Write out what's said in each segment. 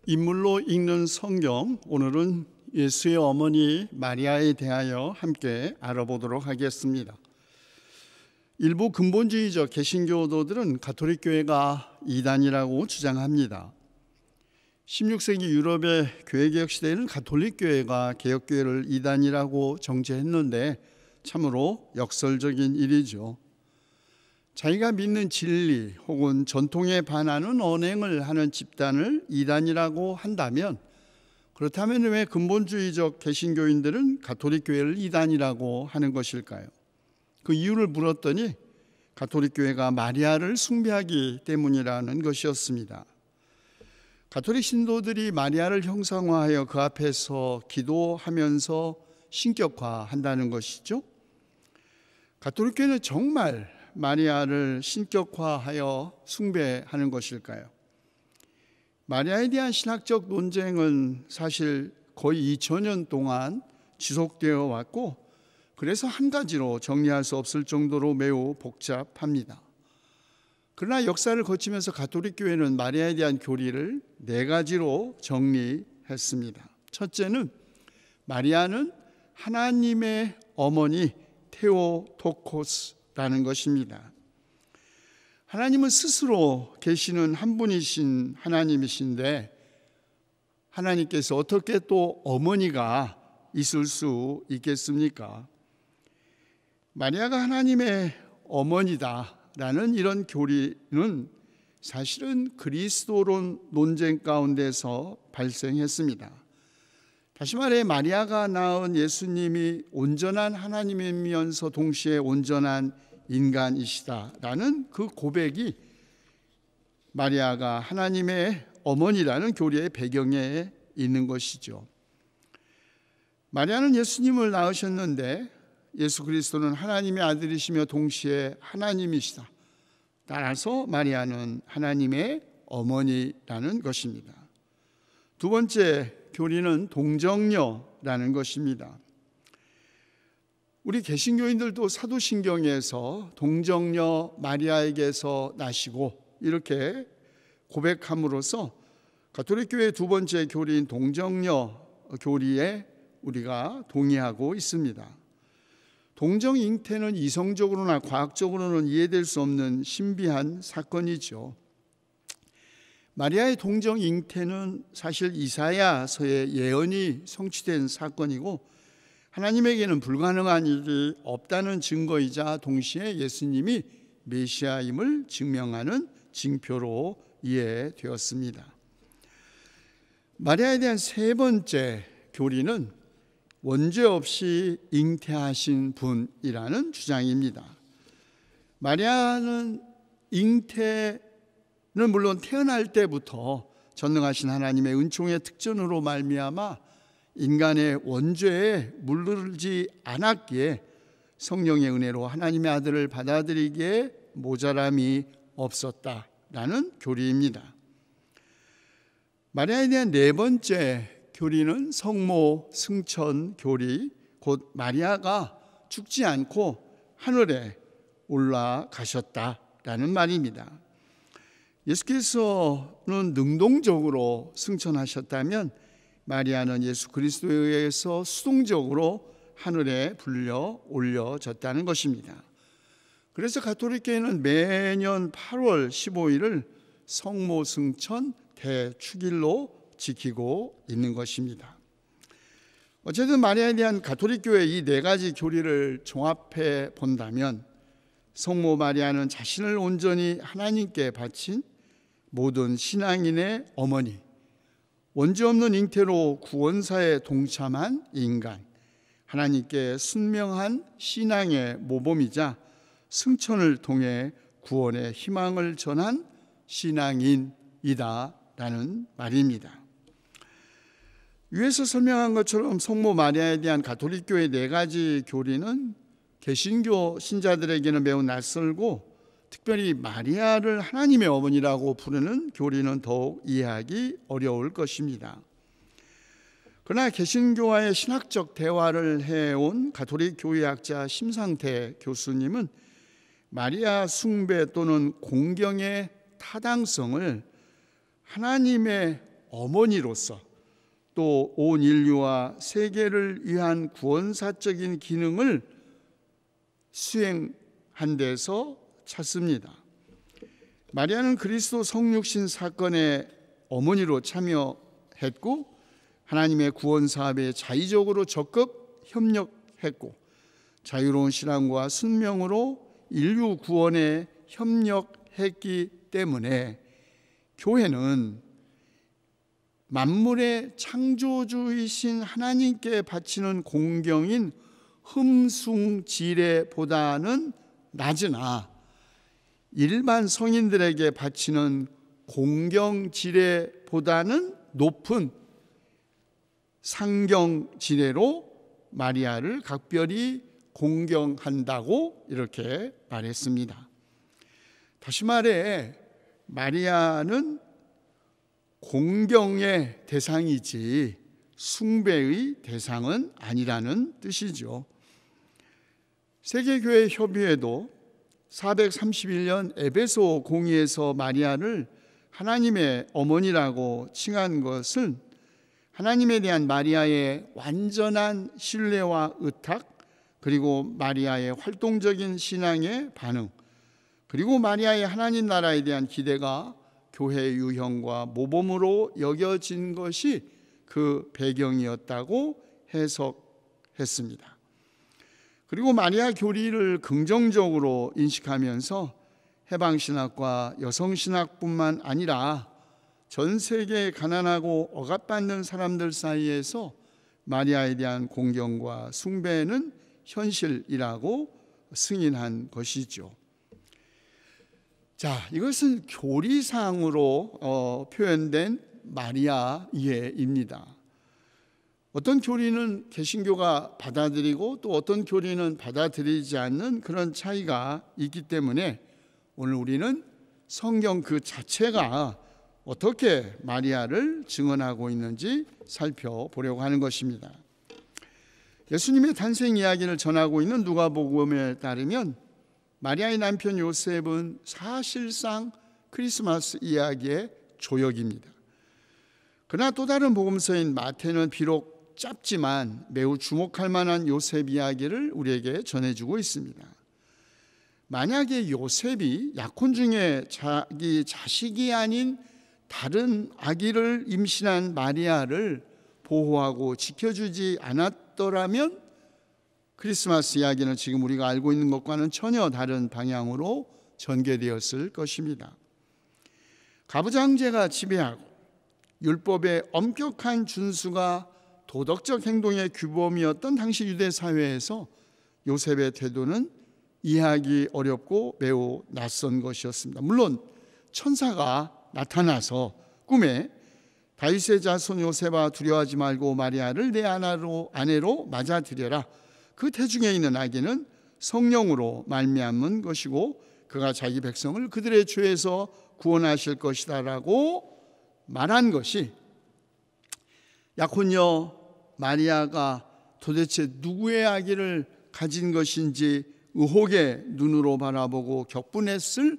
인물로 읽는 성경, 오늘은 예수의 어머니 마리아에 대하여 함께 알아보도록 하겠습니다. 일부 근본주의적 개신교도들은 가톨릭 교회가 이단이라고 주장합니다. 16세기 유럽의 교회개혁 시대에는 가톨릭 교회가 개혁교회를 이단이라고 정죄했는데 참으로 역설적인 일이죠. 자기가 믿는 진리 혹은 전통에 반하는 언행을 하는 집단을 이단이라고 한다면, 그렇다면 왜 근본주의적 개신교인들은 가톨릭 교회를 이단이라고 하는 것일까요? 그 이유를 물었더니 가톨릭 교회가 마리아를 숭배하기 때문이라는 것이었습니다. 가톨릭 신도들이 마리아를 형상화하여 그 앞에서 기도하면서 신격화한다는 것이죠. 가톨릭 교회는 정말 마리아를 신격화하여 숭배하는 것일까요? 마리아에 대한 신학적 논쟁은 사실 거의 2000년 동안 지속되어 왔고, 그래서 한 가지로 정리할 수 없을 정도로 매우 복잡합니다. 그러나 역사를 거치면서 가톨릭 교회는 마리아에 대한 교리를 4가지로 정리했습니다. 첫째는 마리아는 하나님의 어머니 테오토코스라는 것입니다. 하나님은 스스로 계시는 한 분이신 하나님이신데, 하나님께서 어떻게 또 어머니가 있을 수 있겠습니까? 마리아가 하나님의 어머니다라는 이런 교리는 사실은 그리스도론 논쟁 가운데서 발생했습니다. 다시 말해 마리아가 낳은 예수님이 온전한 하나님이면서 동시에 온전한 인간이시다라는 그 고백이 마리아가 하나님의 어머니라는 교리의 배경에 있는 것이죠. 마리아는 예수님을 낳으셨는데 예수 그리스도는 하나님의 아들이시며 동시에 하나님이시다. 따라서 마리아는 하나님의 어머니라는 것입니다. 두 번째 교리는 동정녀라는 것입니다. 우리 개신교인들도 사도신경에서 동정녀 마리아에게서 나시고 이렇게 고백함으로써 가톨릭 교회의 두 번째 교리인 동정녀 교리에 우리가 동의하고 있습니다. 동정 잉태는 이성적으로나 과학적으로는 이해될 수 없는 신비한 사건이죠. 마리아의 동정 잉태는 사실 이사야서의 예언이 성취된 사건이고, 하나님에게는 불가능한 일이 없다는 증거이자 동시에 예수님이 메시아임을 증명하는 징표로 이해되었습니다. 마리아에 대한 세 번째 교리는 원죄 없이 잉태하신 분이라는 주장입니다. 마리아는 잉태는 물론 태어날 때부터 전능하신 하나님의 은총의 특전으로 말미암아 인간의 원죄에 물들지 않았기에 성령의 은혜로 하나님의 아들을 받아들이기에 모자람이 없었다라는 교리입니다. 마리아에 대한 네 번째 교리는 성모 승천 교리, 곧 마리아가 죽지 않고 하늘에 올라가셨다라는 말입니다. 예수께서는 능동적으로 승천하셨다면 마리아는 예수 그리스도에 의해서 수동적으로 하늘에 불려 올려졌다는 것입니다. 그래서 가톨릭 교회는 매년 8월 15일을 성모 승천 대축일로 지키고 있는 것입니다. 어쨌든 마리아에 대한 가톨릭 교회의 이 4가지 교리를 종합해 본다면, 성모 마리아는 자신을 온전히 하나님께 바친 모든 신앙인의 어머니, 원죄 없는 잉태로 구원사에 동참한 인간, 하나님께 순명한 신앙의 모범이자 승천을 통해 구원의 희망을 전한 신앙인이다라는 말입니다. 위에서 설명한 것처럼 성모 마리아에 대한 가톨릭 교회의 4가지 교리는 개신교 신자들에게는 매우 낯설고, 특별히 마리아를 하나님의 어머니라고 부르는 교리는 더욱 이해하기 어려울 것입니다. 그러나 개신교와의 신학적 대화를 해온 가톨릭 교회학자 심상태 교수님은 마리아 숭배 또는 공경의 타당성을 하나님의 어머니로서 또 온 인류와 세계를 위한 구원사적인 기능을 수행한 데서 찾습니다. 마리아는 그리스도 성육신 사건의 어머니로 참여했고 하나님의 구원 사업에 자의적으로 적극 협력했고 자유로운 신앙과 순명으로 인류 구원에 협력했기 때문에 교회는 만물의 창조주이신 하나님께 바치는 공경인 흠숭지례보다는 낮으나 일반 성인들에게 바치는 공경지례보다는 높은 상경지례로 마리아를 각별히 공경한다고 이렇게 말했습니다. 다시 말해 마리아는 공경의 대상이지 숭배의 대상은 아니라는 뜻이죠. 세계교회 협의회도 431년 에베소 공의에서 마리아를 하나님의 어머니라고 칭한 것은 하나님에 대한 마리아의 완전한 신뢰와 의탁, 그리고 마리아의 활동적인 신앙의 반응, 그리고 마리아의 하나님 나라에 대한 기대가 교회의 유형과 모범으로 여겨진 것이 그 배경이었다고 해석했습니다. 그리고 마리아 교리를 긍정적으로 인식하면서 해방신학과 여성신학뿐만 아니라 전 세계 가난하고 억압받는 사람들 사이에서 마리아에 대한 공경과 숭배는 현실이라고 승인한 것이죠. 자, 이것은 교리상으로 표현된 마리아 이해입니다. 어떤 교리는 개신교가 받아들이고 또 어떤 교리는 받아들이지 않는 그런 차이가 있기 때문에 오늘 우리는 성경 그 자체가 어떻게 마리아를 증언하고 있는지 살펴보려고 하는 것입니다. 예수님의 탄생 이야기를 전하고 있는 누가복음에 따르면 마리아의 남편 요셉은 사실상 크리스마스 이야기의 조역입니다. 그러나 또 다른 복음서인 마태는 비록 짧지만 매우 주목할 만한 요셉 이야기를 우리에게 전해주고 있습니다. 만약에 요셉이 약혼 중에 자기 자식이 아닌 다른 아기를 임신한 마리아를 보호하고 지켜주지 않았더라면 크리스마스 이야기는 지금 우리가 알고 있는 것과는 전혀 다른 방향으로 전개되었을 것입니다. 가부장제가 지배하고 율법의 엄격한 준수가 도덕적 행동의 규범이었던 당시 유대 사회에서 요셉의 태도는 이해하기 어렵고 매우 낯선 것이었습니다. 물론 천사가 나타나서 꿈에 다윗의 자손 요셉아 두려워하지 말고 마리아를 내 아내로 맞아들여라. 그 태중에 있는 아기는 성령으로 말미암은 것이고 그가 자기 백성을 그들의 죄에서 구원하실 것이다라고 말한 것이 약혼녀 마리아가 도대체 누구의 아기를 가진 것인지 의혹의 눈으로 바라보고 격분했을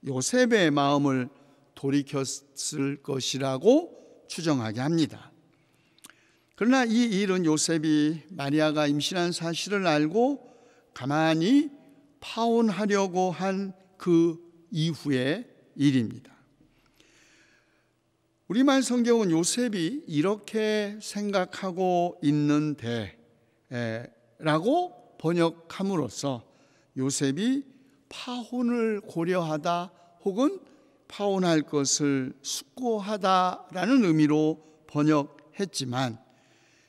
요셉의 마음을 돌이켰을 것이라고 추정하게 합니다. 그러나 이 일은 요셉이 마리아가 임신한 사실을 알고 가만히 파혼하려고 한 그 이후의 일입니다. 우리말 성경은 요셉이 이렇게 생각하고 있는데 라고 번역함으로써 요셉이 파혼을 고려하다 혹은 파혼할 것을 숙고하다라는 의미로 번역했지만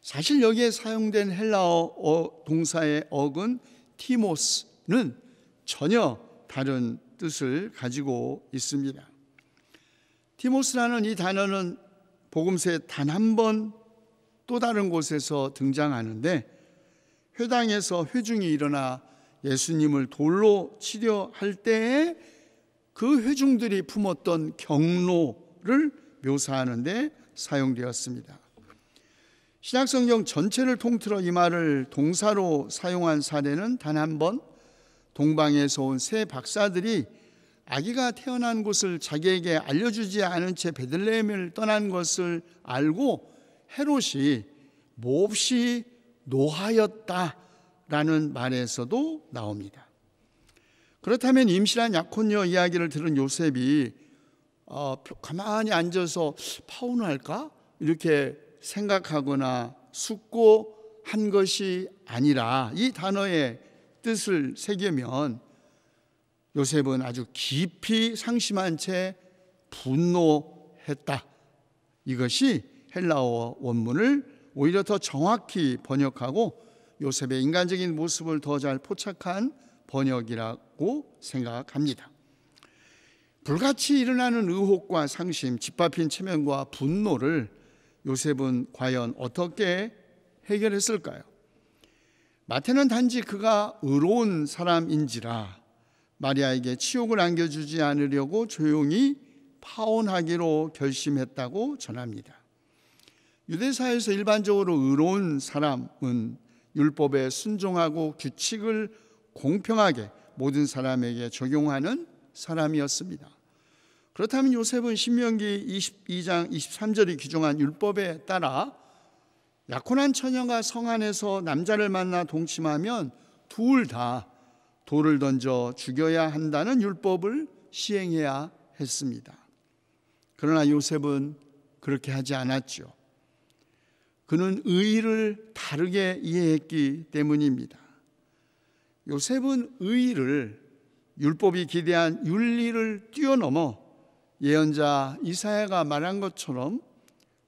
사실 여기에 사용된 헬라어 동사의 어근 티모스는 전혀 다른 뜻을 가지고 있습니다. 티모스라는 이 단어는 복음서에 단 한 번 또 다른 곳에서 등장하는데 회당에서 회중이 일어나 예수님을 돌로 치려 할 때에 그 회중들이 품었던 경로를 묘사하는 데 사용되었습니다. 신약성경 전체를 통틀어 이 말을 동사로 사용한 사례는 단 한 번, 동방에서 온 세 박사들이 아기가 태어난 곳을 자기에게 알려주지 않은 채 베들레헴을 떠난 것을 알고 헤롯이 몹시 노하였다라는 말에서도 나옵니다. 그렇다면 임신한 약혼녀 이야기를 들은 요셉이 가만히 앉아서 파혼할까? 이렇게 생각하거나 숙고한 것이 아니라 이 단어의 뜻을 새기면 요셉은 아주 깊이 상심한 채 분노했다. 이것이 헬라어 원문을 오히려 더 정확히 번역하고 요셉의 인간적인 모습을 더 잘 포착한 번역이라고 생각합니다. 불같이 일어나는 의혹과 상심, 짓밟힌 체면과 분노를 요셉은 과연 어떻게 해결했을까요? 마태는 단지 그가 의로운 사람인지라 마리아에게 치욕을 안겨주지 않으려고 조용히 파혼하기로 결심했다고 전합니다. 유대사에서 일반적으로 의로운 사람은 율법에 순종하고 규칙을 공평하게 모든 사람에게 적용하는 사람이었습니다. 그렇다면 요셉은 신명기 22장 23절이 규정한 율법에 따라 약혼한 처녀가 성 안에서 남자를 만나 동침하면 둘 다 돌을 던져 죽여야 한다는 율법을 시행해야 했습니다. 그러나 요셉은 그렇게 하지 않았죠. 그는 의의를 다르게 이해했기 때문입니다. 요셉은 의의를 율법이 기대한 윤리를 뛰어넘어 예언자 이사야가 말한 것처럼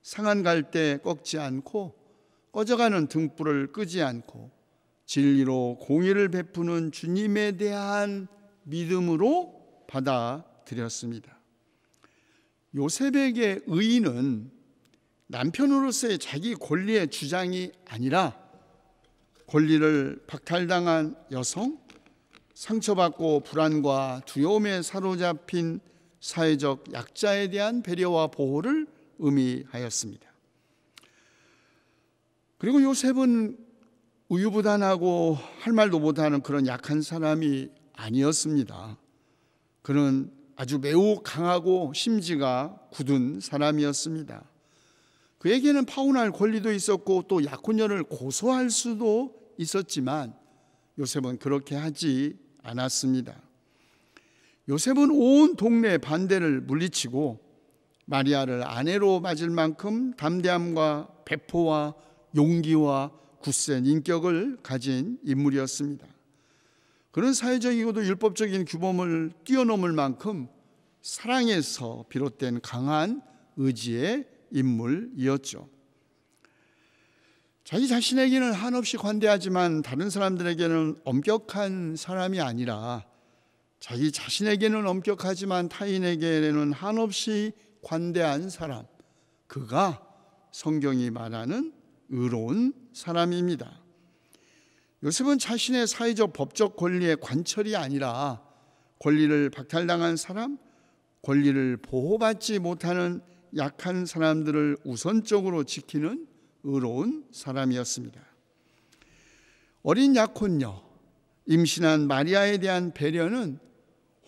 상한 갈대 꺾지 않고 꺼져가는 등불을 끄지 않고 진리로 공의를 베푸는 주님에 대한 믿음으로 받아들였습니다. 요셉에게 의의는 남편으로서의 자기 권리의 주장이 아니라 권리를 박탈당한 여성, 상처받고 불안과 두려움에 사로잡힌 사회적 약자에 대한 배려와 보호를 의미하였습니다. 그리고 요셉은 우유부단하고 할 말도 못하는 그런 약한 사람이 아니었습니다. 그는 아주 매우 강하고 심지가 굳은 사람이었습니다. 그에게는 파혼할 권리도 있었고 또 약혼녀를 고소할 수도 있었지만 요셉은 그렇게 하지 않았습니다. 요셉은 온 동네의 반대를 물리치고 마리아를 아내로 맞을 만큼 담대함과 배포와 용기와 굳센 인격을 가진 인물이었습니다. 그는 사회적이고도 율법적인 규범을 뛰어넘을 만큼 사랑에서 비롯된 강한 의지의 인물이었죠. 자기 자신에게는 한없이 관대하지만 다른 사람들에게는 엄격한 사람이 아니라 자기 자신에게는 엄격하지만 타인에게는 한없이 관대한 사람, 그가 성경이 말하는 의로운 사람입니다. 요셉은 자신의 사회적 법적 권리의 관철이 아니라 권리를 박탈당한 사람, 권리를 보호받지 못하는 약한 사람들을 우선적으로 지키는 의로운 사람이었습니다. 어린 약혼녀, 임신한 마리아에 대한 배려는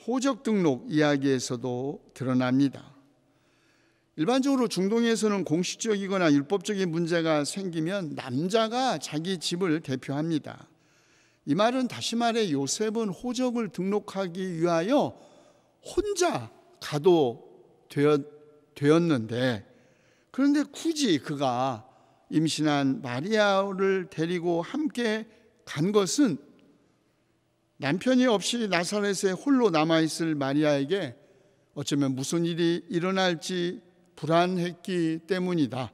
호적 등록 이야기에서도 드러납니다. 일반적으로 중동에서는 공식적이거나 율법적인 문제가 생기면 남자가 자기 집을 대표합니다. 이 말은 다시 말해 요셉은 호적을 등록하기 위하여 혼자 가도 되었는데, 그런데 굳이 그가 임신한 마리아를 데리고 함께 간 것은 남편이 없이 나사렛에 홀로 남아있을 마리아에게 어쩌면 무슨 일이 일어날지 불안했기 때문이다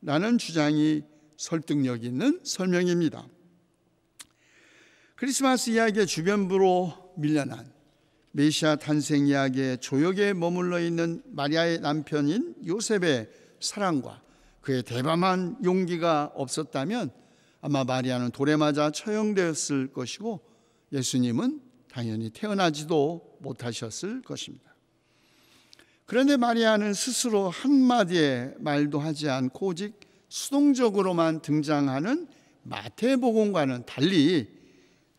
라는 주장이 설득력 있는 설명입니다. 크리스마스 이야기의 주변부로 밀려난 메시아 탄생 이야기의 조역에 머물러 있는 마리아의 남편인 요셉의 사랑과 그의 대담한 용기가 없었다면 아마 마리아는 돌에 맞아 처형되었을 것이고 예수님은 당연히 태어나지도 못하셨을 것입니다. 그런데 마리아는 스스로 한마디의 말도 하지 않고 오직 수동적으로만 등장하는 마태복음과는 달리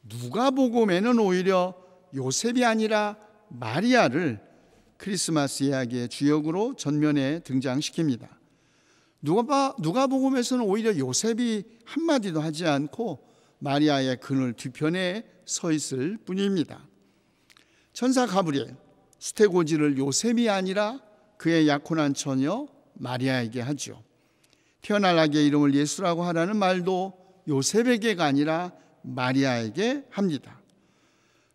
누가복음에는 오히려 요셉이 아니라 마리아를 크리스마스 이야기의 주역으로 전면에 등장시킵니다. 누가복음에서는 오히려 요셉이 한마디도 하지 않고 마리아의 그늘 뒤편에 서 있을 뿐입니다. 천사 가브리엘, 수태고지를 요셉이 아니라 그의 약혼한 처녀 마리아에게 하죠. 태어날 아기의 이름을 예수라고 하라는 말도 요셉에게가 아니라 마리아에게 합니다.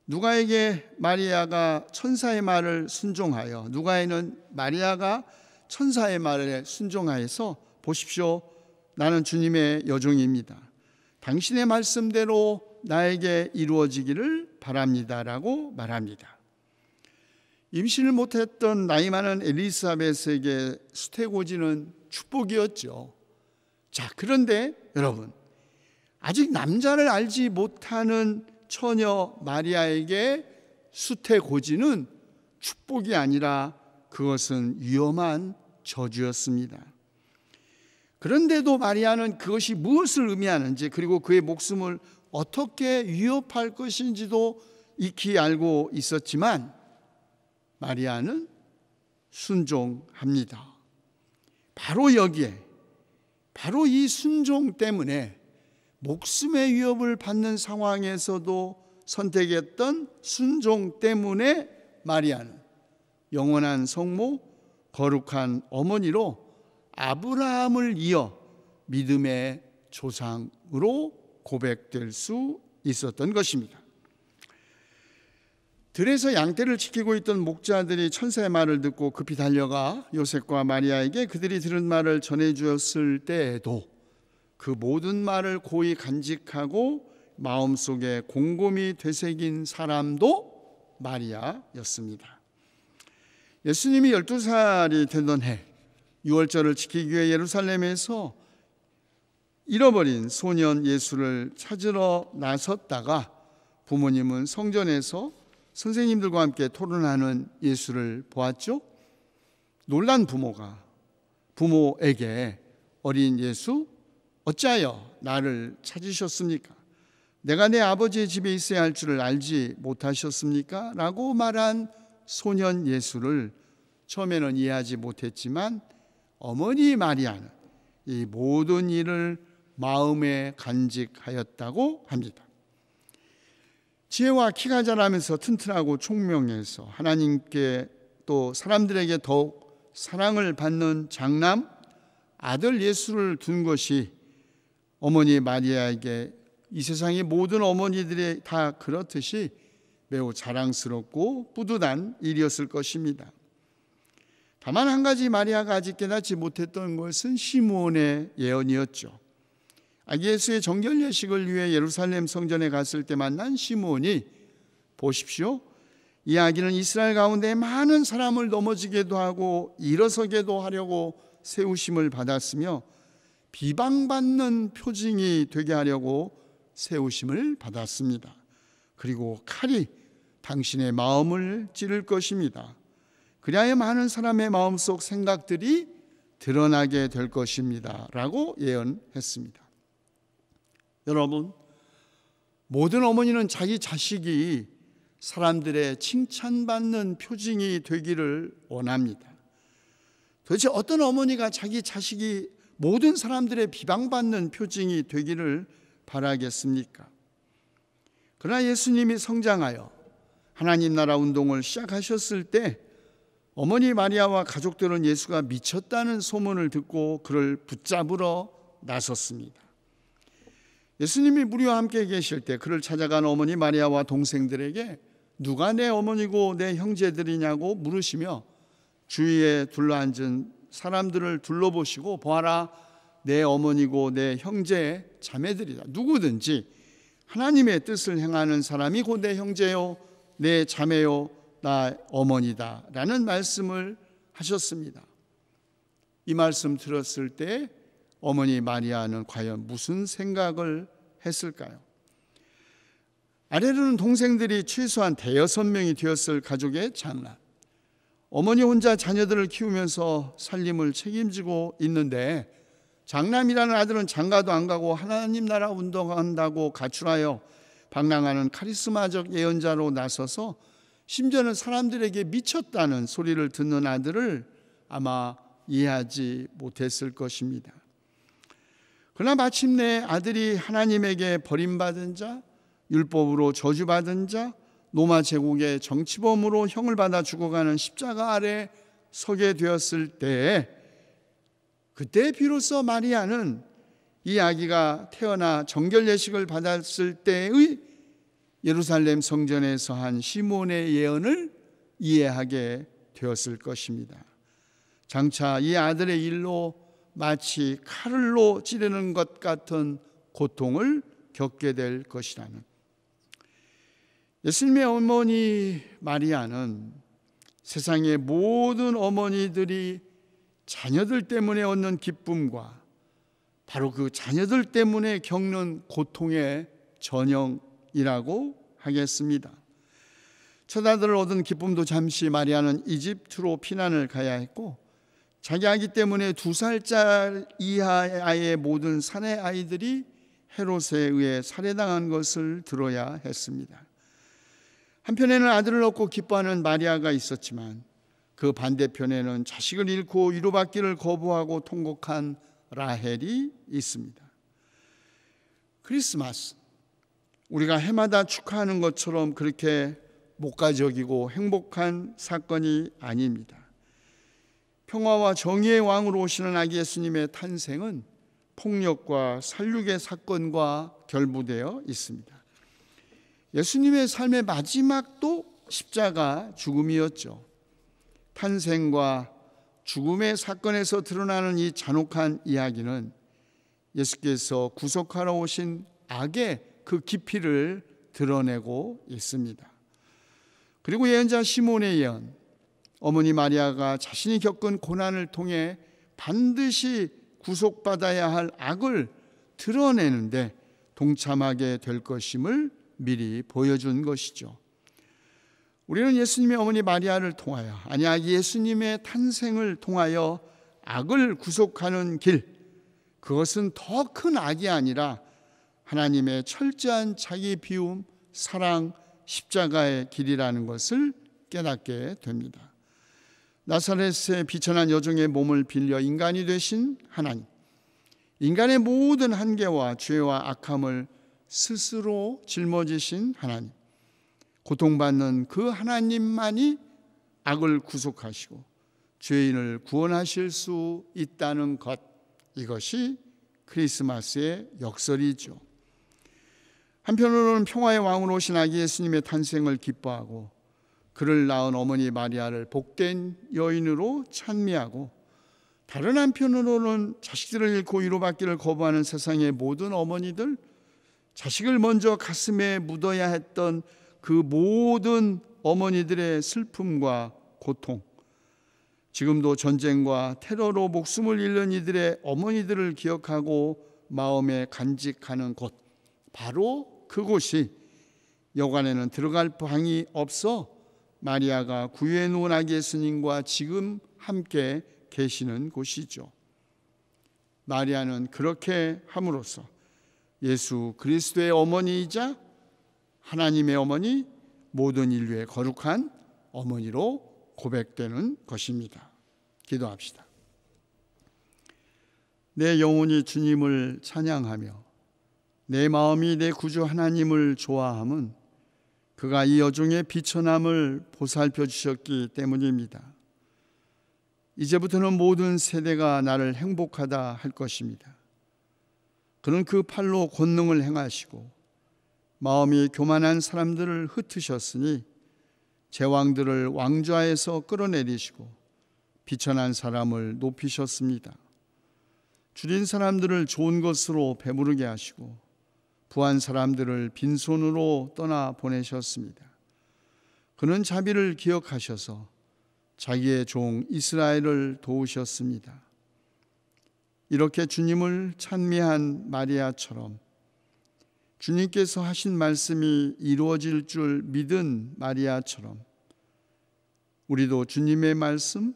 누가에게 마리아가 천사의 말을 순종하여, 누가에는 마리아가 천사의 말에 순종하여서 보십시오, 나는 주님의 여종입니다, 당신의 말씀대로 나에게 이루어지기를 바랍니다라고 말합니다. 임신을 못했던 나이 많은 엘리사벳에게 수태고지는 축복이었죠. 자, 그런데 여러분, 아직 남자를 알지 못하는 처녀 마리아에게 수태고지는 축복이 아니라 그것은 위험한 저주였습니다. 그런데도 마리아는 그것이 무엇을 의미하는지, 그리고 그의 목숨을 어떻게 위협할 것인지도 익히 알고 있었지만 마리아는 순종합니다. 바로 여기에, 바로 이 순종 때문에 목숨의 위협을 받는 상황에서도 선택했던 순종 때문에 마리아는 영원한 성모, 거룩한 어머니로 아브라함을 이어 믿음의 조상으로 고백될 수 있었던 것입니다. 들에서 양떼를 지키고 있던 목자들이 천사의 말을 듣고 급히 달려가 요셉과 마리아에게 그들이 들은 말을 전해주었을 때에도 그 모든 말을 고이 간직하고 마음속에 곰곰이 되새긴 사람도 마리아였습니다. 예수님이 12살이 되던 해, 유월절을 지키기 위해 예루살렘에서 잃어버린 소년 예수를 찾으러 나섰다가 부모님은 성전에서 선생님들과 함께 토론하는 예수를 보았죠. 놀란 부모에게 어린 예수, 어찌하여 나를 찾으셨습니까? 내가 내 아버지의 집에 있어야 할 줄을 알지 못하셨습니까? 라고 말한 소년 예수를 처음에는 이해하지 못했지만 어머니 마리아는 이 모든 일을 마음에 간직하였다고 합니다. 지혜와 키가 자라면서 튼튼하고 총명해서 하나님께 또 사람들에게 더욱 사랑을 받는 장남 아들 예수를 둔 것이 어머니 마리아에게 이 세상의 모든 어머니들이 다 그렇듯이 매우 자랑스럽고 뿌듯한 일이었을 것입니다. 다만 한 가지 마리아가 아직 깨닫지 못했던 것은 시므온의 예언이었죠. 아기 예수의 정결 예식을 위해 예루살렘 성전에 갔을 때 만난 시므온이 보십시오, 이 아기는 이스라엘 가운데 많은 사람을 넘어지게도 하고 일어서게도 하려고 세우심을 받았으며 비방받는 표징이 되게 하려고 세우심을 받았습니다. 그리고 칼이 당신의 마음을 찌를 것입니다. 그리하여 많은 사람의 마음속 생각들이 드러나게 될 것입니다 라고 예언했습니다. 여러분, 모든 어머니는 자기 자식이 사람들의 칭찬받는 표징이 되기를 원합니다. 도대체 어떤 어머니가 자기 자식이 모든 사람들의 비방받는 표징이 되기를 바라겠습니까? 그러나 예수님이 성장하여 하나님 나라 운동을 시작하셨을 때 어머니 마리아와 가족들은 예수가 미쳤다는 소문을 듣고 그를 붙잡으러 나섰습니다. 예수님이 무리와 함께 계실 때 그를 찾아간 어머니 마리아와 동생들에게 누가 내 어머니고 내 형제들이냐고 물으시며 주위에 둘러앉은 사람들을 둘러보시고 보아라, 내 어머니고 내 형제 자매들이다. 누구든지 하나님의 뜻을 행하는 사람이 곧 내 형제요 내 자매요 나 어머니다 라는 말씀을 하셨습니다. 이 말씀 들었을 때 어머니 마리아는 과연 무슨 생각을 했을까요? 아래로는 동생들이 최소한 5-6명이 되었을 가족의 장남, 어머니 혼자 자녀들을 키우면서 살림을 책임지고 있는데 장남이라는 아들은 장가도 안 가고 하나님 나라 운동한다고 가출하여 방랑하는 카리스마적 예언자로 나서서 심지어는 사람들에게 미쳤다는 소리를 듣는 아들을 아마 이해하지 못했을 것입니다. 그러나 마침내 아들이 하나님에게 버림받은 자, 율법으로 저주받은 자, 로마 제국의 정치범으로 형을 받아 죽어가는 십자가 아래 서게 되었을 때에, 그때 비로소 마리아는 이 아기가 태어나 정결 예식을 받았을 때의 예루살렘 성전에서 한 시몬의 예언을 이해하게 되었을 것입니다. 장차 이 아들의 일로 마치 칼로 찌르는 것 같은 고통을 겪게 될 것이라는, 예수님의 어머니 마리아는 세상의 모든 어머니들이 자녀들 때문에 얻는 기쁨과 바로 그 자녀들 때문에 겪는 고통의 전형이라고 하겠습니다. 첫 아들을 얻은 기쁨도 잠시 마리아는 이집트로 피난을 가야 했고, 자기 아기 때문에 2살짜리 이하의 모든 사내 아이들이 헤롯에 의해 살해당한 것을 들어야 했습니다. 한편에는 아들을 얻고 기뻐하는 마리아가 있었지만, 그 반대편에는 자식을 잃고 위로받기를 거부하고 통곡한 라헬이 있습니다. 크리스마스, 우리가 해마다 축하하는 것처럼 그렇게 목가적이고 행복한 사건이 아닙니다. 평화와 정의의 왕으로 오시는 아기 예수님의 탄생은 폭력과 살육의 사건과 결부되어 있습니다. 예수님의 삶의 마지막도 십자가 죽음이었죠. 탄생과 죽음의 사건에서 드러나는 이 잔혹한 이야기는 예수께서 구속하러 오신 악의 그 깊이를 드러내고 있습니다. 그리고 예언자 시몬의 예언, 어머니 마리아가 자신이 겪은 고난을 통해 반드시 구속받아야 할 악을 드러내는데 동참하게 될 것임을 미리 보여준 것이죠. 우리는 예수님의 어머니 마리아를 통하여, 아니 아기 예수님의 탄생을 통하여 악을 구속하는 길, 그것은 더 큰 악이 아니라 하나님의 철저한 자기 비움, 사랑, 십자가의 길이라는 것을 깨닫게 됩니다. 나사렛의 비천한 여종의 몸을 빌려 인간이 되신 하나님, 인간의 모든 한계와 죄와 악함을 스스로 짊어지신 하나님, 고통받는 그 하나님만이 악을 구속하시고 죄인을 구원하실 수 있다는 것, 이것이 크리스마스의 역설이죠. 한편으로는 평화의 왕으로 오신 아기 예수님의 탄생을 기뻐하고 그를 낳은 어머니 마리아를 복된 여인으로 찬미하고, 다른 한편으로는 자식들을 잃고 위로받기를 거부하는 세상의 모든 어머니들, 자식을 먼저 가슴에 묻어야 했던 그 모든 어머니들의 슬픔과 고통, 지금도 전쟁과 테러로 목숨을 잃는 이들의 어머니들을 기억하고 마음에 간직하는 곳, 바로 그곳이 여관에는 들어갈 방이 없어 마리아가 구유에 누운 아기 예수님과 지금 함께 계시는 곳이죠. 마리아는 그렇게 함으로써 예수 그리스도의 어머니이자 하나님의 어머니, 모든 인류의 거룩한 어머니로 고백되는 것입니다. 기도합시다. 내 영혼이 주님을 찬양하며 내 마음이 내 구주 하나님을 좋아함은 그가 이 여종의 비천함을 보살펴 주셨기 때문입니다. 이제부터는 모든 세대가 나를 행복하다 할 것입니다. 그는 그 팔로 권능을 행하시고 마음이 교만한 사람들을 흩으셨으니 제왕들을 왕좌에서 끌어내리시고 비천한 사람을 높이셨습니다. 줄인 사람들을 좋은 것으로 배부르게 하시고 부한 사람들을 빈손으로 떠나 보내셨습니다. 그는 자비를 기억하셔서 자기의 종 이스라엘을 도우셨습니다. 이렇게 주님을 찬미한 마리아처럼 주님께서 하신 말씀이 이루어질 줄 믿은 마리아처럼 우리도 주님의 말씀,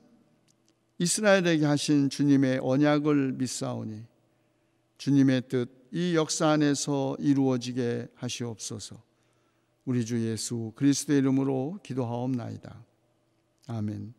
이스라엘에게 하신 주님의 언약을 믿사오니 주님의 뜻 이 역사 안에서 이루어지게 하시옵소서. 우리 주 예수 그리스도의 이름으로 기도하옵나이다. 아멘.